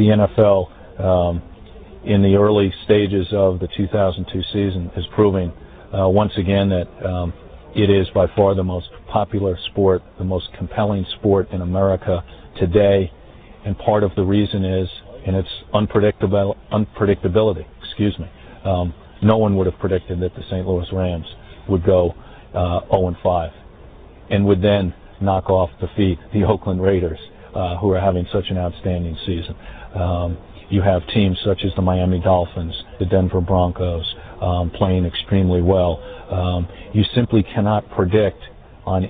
the NFL in the early stages of the 2002 season is proving once again that it is by far the most popular sport, the most compelling sport in America today, and part of the reason is in its unpredictability. No one would have predicted that the St. Louis Rams would go 0-5 and would then knock off defeat the Oakland Raiders, who are having such an outstanding season. You have teams such as the Miami Dolphins, the Denver Broncos, playing extremely well. You simply cannot predict on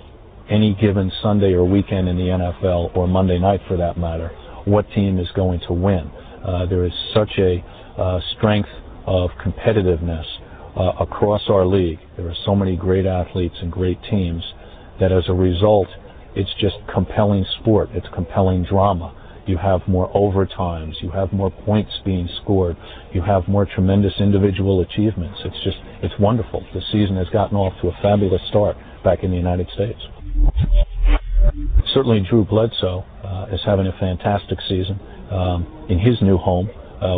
any given Sunday or weekend in the NFL, or Monday night for that matter, what team is going to win. There is such a strength of competitiveness across our league. There are so many great athletes and great teams that as a result, it's just compelling sport. It's compelling drama. You have more overtimes. You have more points being scored. You have more tremendous individual achievements. It's wonderful. The season has gotten off to a fabulous start back in the United States. Certainly Drew Bledsoe is having a fantastic season in his new home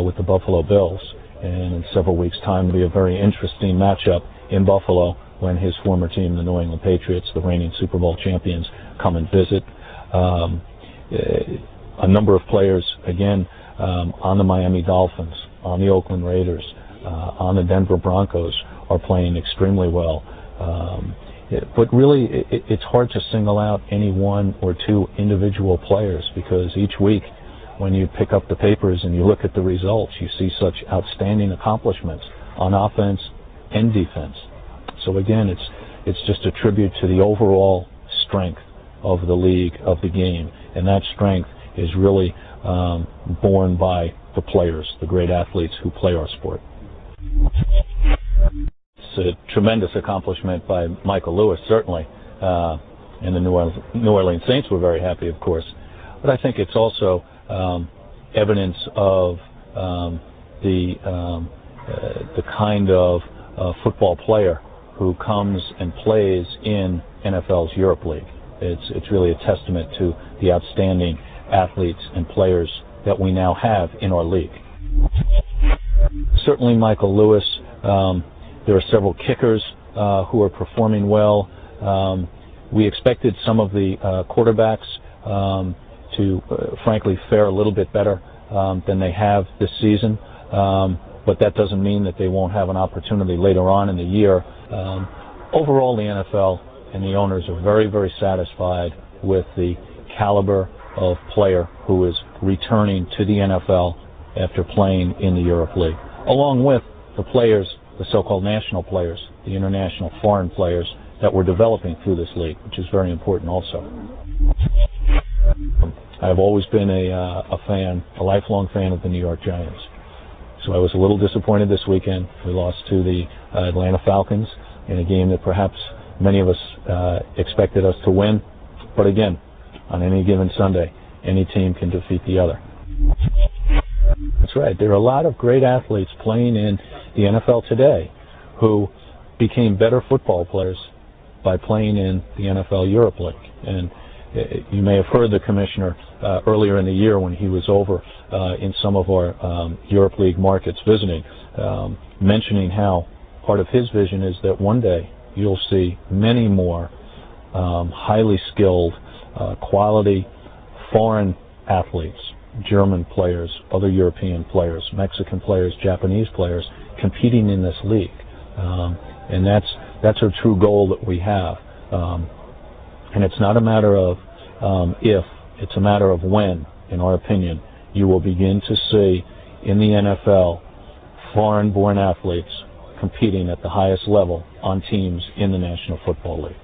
with the Buffalo Bills. And in several weeks' time, it'll be a very interesting matchup in Buffalo when his former team, the New England Patriots, the reigning Super Bowl champions, come and visit. A number of players, again, on the Miami Dolphins, on the Oakland Raiders, on the Denver Broncos are playing extremely well. But really, it's hard to single out any one or two individual players, because each week when you pick up the papers and you look at the results, you see such outstanding accomplishments on offense and defense. So again, it's just a tribute to the overall strength of the league, of the game, and that strength is really borne by the players, the great athletes who play our sport. It's a tremendous accomplishment by Michael Lewis, certainly, and the New Orleans Saints were very happy, of course. But I think it's also evidence of the kind of football player who comes and plays in NFL's Europe League. It's really a testament to the outstanding athletes and players that we now have in our league. Certainly Michael Lewis. There are several kickers who are performing well. We expected some of the quarterbacks to frankly fare a little bit better than they have this season, but that doesn't mean that they won't have an opportunity later on in the year. Overall, the NFL and the owners are very, very satisfied with the caliber of player who is returning to the NFL after playing in the Europe League, along with the players, the so-called national players, the international foreign players that we're developing through this league, which is very important also. I've always been a fan, a lifelong fan of the New York Giants. So I was a little disappointed this weekend. We lost to the Atlanta Falcons in a game that perhaps many of us expected us to win. But again, on any given Sunday, any team can defeat the other. That's right. There are a lot of great athletes playing in the NFL today who became better football players by playing in the NFL Europe League. And you may have heard the commissioner earlier in the year when he was over in some of our Europe League markets visiting, mentioning how part of his vision is that one day you'll see many more highly skilled, quality foreign athletes, German players, other European players, Mexican players, Japanese players, competing in this league. And that's a true goal that we have. And it's not a matter of if, it's a matter of when, in our opinion, you will begin to see in the NFL foreign-born athletes competing at the highest level on teams in the National Football League.